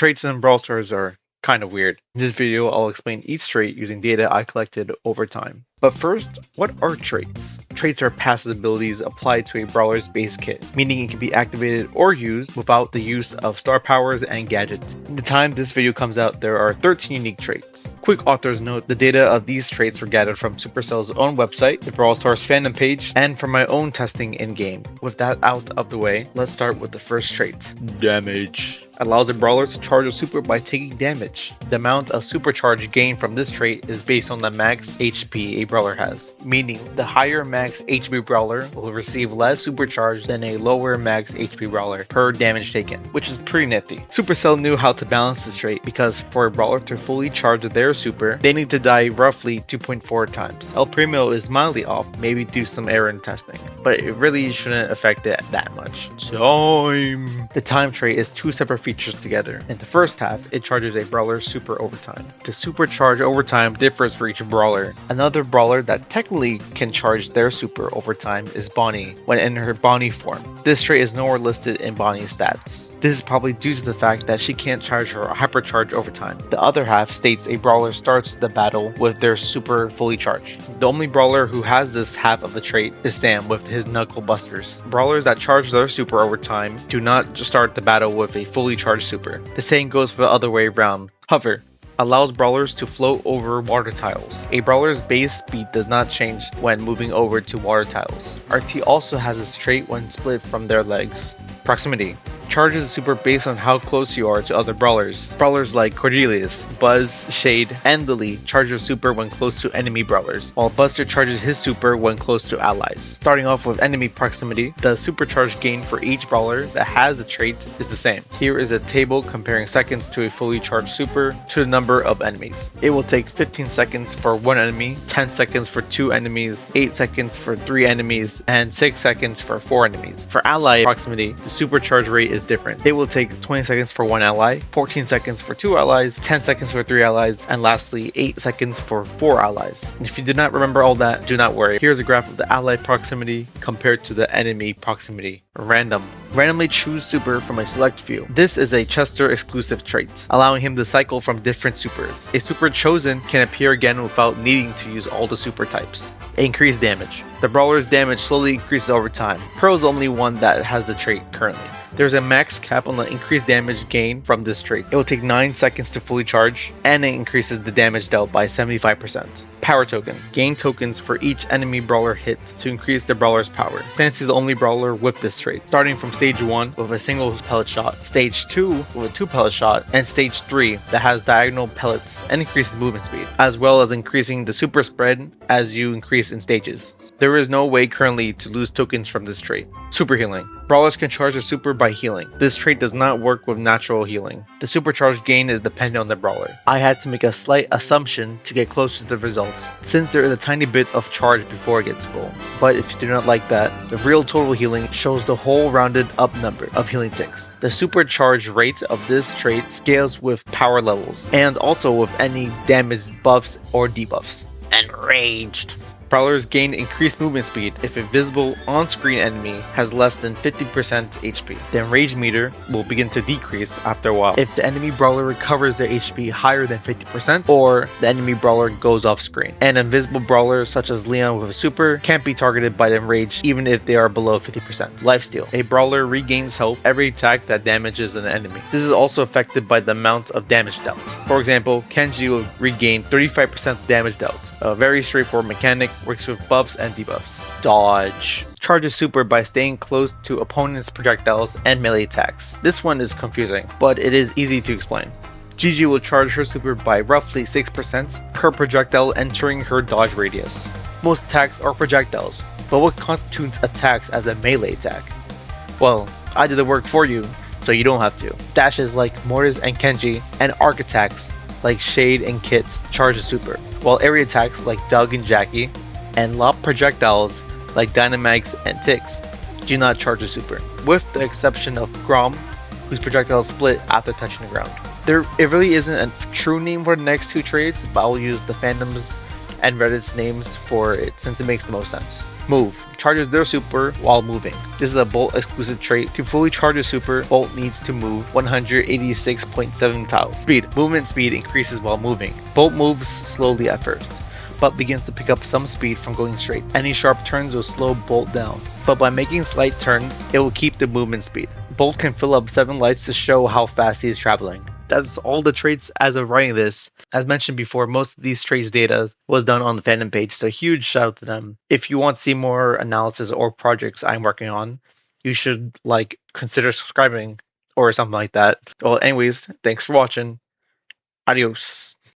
Traits in Brawl Stars are kind of weird. In this video, I'll explain each trait using data I collected over time. But first, what are traits? Traits are passive abilities applied to a brawler's base kit, meaning it can be activated or used without the use of star powers and gadgets. In the time this video comes out, there are 13 unique traits. Quick author's note, the data of these traits were gathered from Supercell's own website, the Brawl Stars fandom page, and from my own testing in-game. With that out of the way, let's start with the first trait. Damage. Allows a brawler to charge a super by taking damage. The amount of supercharge gained from this trait is based on the max HP a brawler has, meaning the higher max HP brawler will receive less supercharge than a lower max HP brawler per damage taken, which is pretty nifty. Supercell knew how to balance this trait because for a brawler to fully charge their super, they need to die roughly 2.4 times. El Primo is mildly off, maybe due to some error in testing, but it really shouldn't affect it that much. Time! The time trait is two separate features together. In the first half, it charges a brawler's super over time. The supercharge over time differs for each brawler. Another brawler that technically can charge their super over time is Bonnie when in her Bonnie form. This trait is nowhere listed in Bonnie's stats. This is probably due to the fact that she can't charge her hypercharge over time. The other half states a brawler starts the battle with their super fully charged. The only brawler who has this half of the trait is Sam with his Knuckle Busters. Brawlers that charge their super over time do not start the battle with a fully charged super. The same goes for the other way around. Hover allows brawlers to float over water tiles. A brawler's base speed does not change when moving over to water tiles. RT also has this trait when split from their legs. Proximity charges a super based on how close you are to other brawlers. Brawlers like Cordelius, Buzz, Shade, and Lily charge their super when close to enemy brawlers, while Buster charges his super when close to allies. Starting off with enemy proximity, the supercharge gain for each brawler that has the trait is the same. Here is a table comparing seconds to a fully charged super to the number of enemies. It will take 15 seconds for one enemy, 10 seconds for two enemies, 8 seconds for 3 enemies, and 6 seconds for 4 enemies. For ally proximity, the supercharge rate is different. It will take 20 seconds for one ally, 14 seconds for 2 allies, 10 seconds for 3 allies, and lastly 8 seconds for 4 allies. If you do not remember all that, do not worry. Here's a graph of the ally proximity compared to the enemy proximity. Random. Randomly choose super from a select few. This is a Chester exclusive trait, allowing him to cycle from different supers. A super chosen can appear again without needing to use all the super types. Increased damage. The brawler's damage slowly increases over time. Pearl is the only one that has the trait currently. There's a max cap on the increased damage gain from this trait. It will take 9 seconds to fully charge, and it increases the damage dealt by 75%. Power token. Gain tokens for each enemy brawler hit to increase the brawler's power. Clancy is the only brawler with this trait, starting from stage 1 with a single pellet shot, stage 2 with a 2 pellet shot, and stage 3 that has diagonal pellets and increases movement speed, as well as increasing the super spread as you increase in stages. There is no way currently to lose tokens from this trait. Super healing. Brawlers can charge their super by healing. This trait does not work with natural healing. The supercharge gain is dependent on the brawler. I had to make a slight assumption to get closer to the results, since there is a tiny bit of charge before it gets full. But if you do not like that, the real total healing shows the whole rounded up number of healing ticks. The supercharge rate of this trait scales with power levels, and also with any damage buffs or debuffs. Enraged. Brawlers gain increased movement speed if a visible on-screen enemy has less than 50% HP. The enrage meter will begin to decrease after a while if the enemy brawler recovers their HP higher than 50% or the enemy brawler goes off screen. An invisible brawler such as Leon with a super can't be targeted by the enrage even if they are below 50%. Lifesteal. A brawler regains health every attack that damages an enemy. This is also affected by the amount of damage dealt. For example, Kenji will regain 35% damage dealt. A very straightforward mechanic, works with buffs and debuffs. Dodge. Charges super by staying close to opponents' projectiles and melee attacks. This one is confusing, but it is easy to explain. Gigi will charge her super by roughly 6% per projectile entering her dodge radius. Most attacks are projectiles, but what constitutes attacks as a melee attack? Well, I did the work for you, so you don't have to. Dashes like Mortis and Kenji, and arc attacks like Shade and Kit charge a super, while area attacks like Doug and Jackie, and lob projectiles like Dynamax and Tix do not charge a super, with the exception of Grom, whose projectiles split after touching the ground. It really isn't a true name for the next two traits, but I'll use the fandoms and Reddit's names for it since it makes the most sense. Move. charges their super while moving. This is a Bolt exclusive trait. To fully charge a super, Bolt needs to move 186.7 tiles. Speed. Movement speed increases while moving. Bolt moves slowly at first, but begins to pick up some speed from going straight. Any sharp turns will slow Bolt down, but by making slight turns, it will keep the movement speed. Bolt can fill up 7 lights to show how fast he is traveling. That's all the traits as of writing this. As mentioned before, most of these traits data was done on the fandom page, so huge shout out to them. If you want to see more analysis or projects I'm working on, you should consider subscribing or something like that. Well, anyways, thanks for watching. Adios.